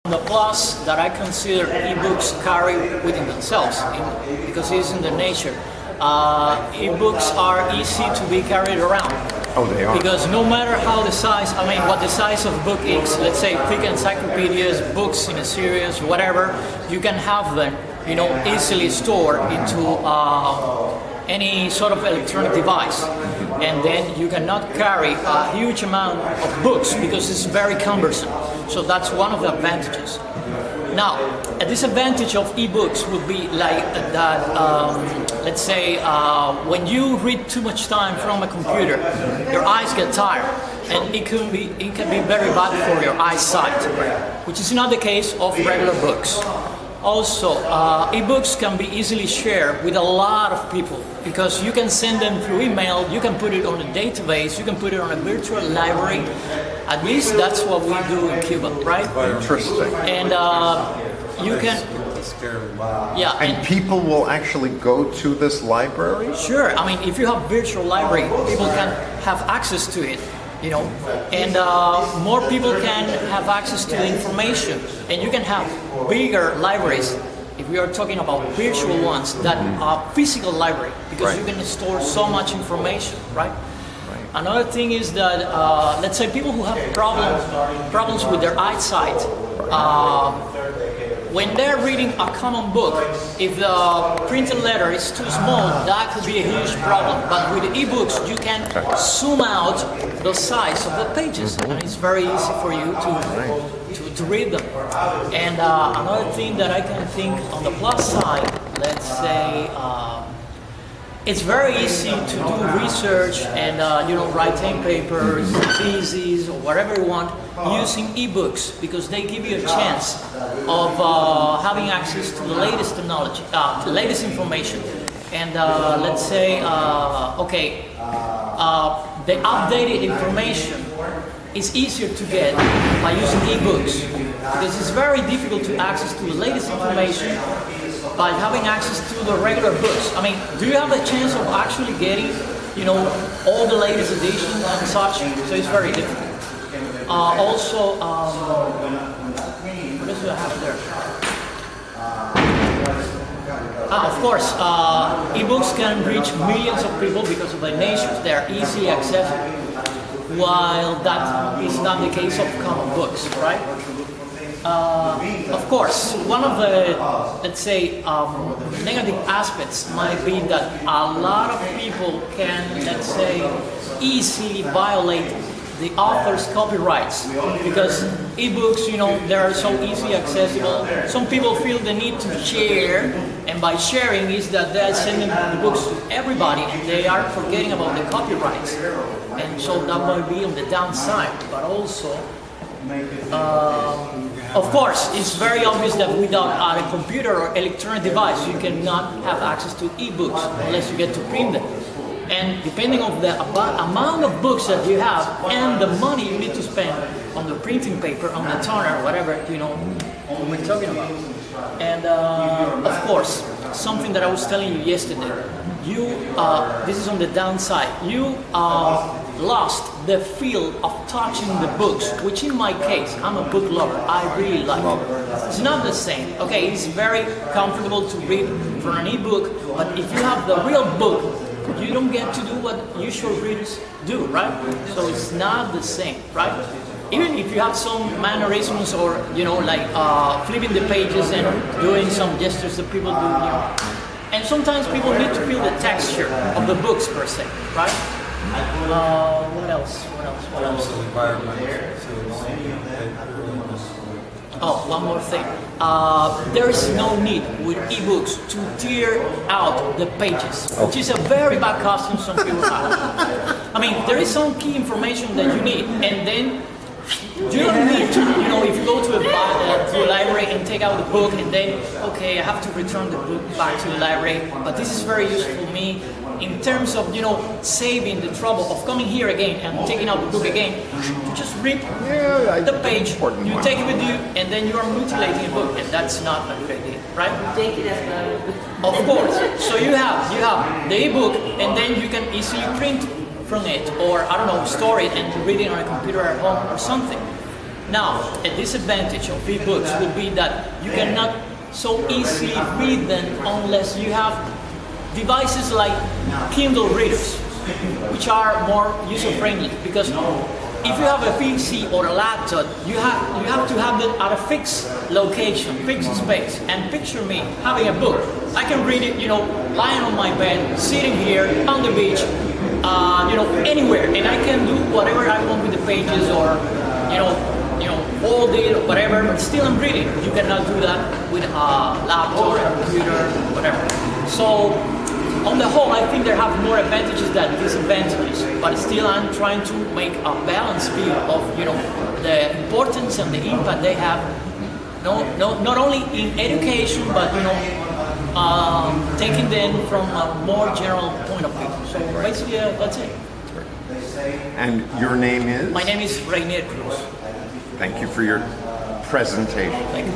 The plus that I consider ebooks carry within themselves, because it's in their nature. Ebooks are easy to be carried around. Oh, they are. Because no matter how the size, what the size of book is, let's say thick encyclopedias, books in a series, whatever, you can have them, easily stored into any sort of electronic device. And then you cannot carry a huge amount of books because it's very cumbersome. So that's one of the advantages. Now, a disadvantage of ebooks would be like that, let's say, when you read too much time from a computer, your eyes get tired, and it can be very bad for your eyesight, which is not the case of regular books. Also, ebooks can be easily shared with a lot of people because you can send them through email, you can put it on a database, you can put it on a virtual library. At least that's what we do in Cuba, right? Interesting. And you can... Yeah. And people will actually go to this library? Sure. If you have virtual library, people can have access to it. And more people can have access to the information, and you can have bigger libraries if we are talking about virtual ones than a physical library, because you can store so much information, right? Another thing is that let's say people who have problems with their eyesight, when they're reading a common book, if the printed letter is too small, that could be a huge problem. But with ebooks, you can zoom out the size of the pages, and it's very easy for you to read them. And another thing that I can think on the plus side, let's say, it's very easy to do research and writing papers, theses, or whatever you want using ebooks, because they give you a chance of having access to the latest knowledge, the latest information. And let's say, the updated information is easier to get by using ebooks, because it's very difficult to access to the latest information by having access to the regular books. Do you have a chance of actually getting, all the latest editions and such? So it's very difficult. Also, what else do I have there? Of course, ebooks can reach millions of people because of their nature. They are easily accessible, while that is not the case of common books, right? Of course, one of the, let's say, negative aspects might be that a lot of people can, let's say, easily violate the author's copyrights, because ebooks, they are so easily accessible. Some people feel the need to share, and by sharing is that they're sending the books to everybody and they are forgetting about the copyrights. And so that might be on the downside, but also, of course, it's very obvious that without a computer or electronic device, you cannot have access to ebooks unless you get to print them. And depending on the amount of books that you have and the money you need to spend on the printing paper, on the toner, whatever, we're talking about. And of course, something that I was telling you yesterday, this is on the downside, you lost the feel of touching the books, which in my case, I'm a book lover, I really like it. It's not the same. Okay, it's very comfortable to read from an ebook, but if you have the real book, you don't get to do what usual readers do, right? So it's not the same, right? Even if you have some mannerisms or, flipping the pages and doing some gestures that people do, And sometimes people need to feel the texture of the books per se, right? What else? Oh, one more thing. There is no need with ebooks to tear out the pages, which is a very bad custom some people have. There is some key information that you need, and then you don't need to, if you go to a library and take out the book and then, okay, I have to return the book back to the library, but this is very useful for me in terms of, saving the trouble of coming here again and taking out the book again. You just read the page, you take it with you, and then you are mutilating a book, and that's not a good idea, right? Take it as well. Of course. So you have the ebook, and then you can easily print from it, or I don't know, store it and read it on a computer at home or something. Now, a disadvantage of ebooks would be that you cannot so easily read them unless you have devices like Kindle readers, which are more user-friendly. Because if you have a PC or a laptop, you have to have it at a fixed location, fixed space. And picture me having a book. I can read it, lying on my bed, sitting here on the beach, anywhere, and I can do whatever I want with the pages, or fold it or whatever. But still, I'm reading. You cannot do that with a laptop, a computer, whatever. So, on the whole, I think they have more advantages than disadvantages. But still, I'm trying to make a balanced view of the importance and the impact they have. Not only in education, but taking them from a more general point of view. So basically, that's it. And your name is? My name is Reinier Cruz. Thank you for your presentation. Thank you.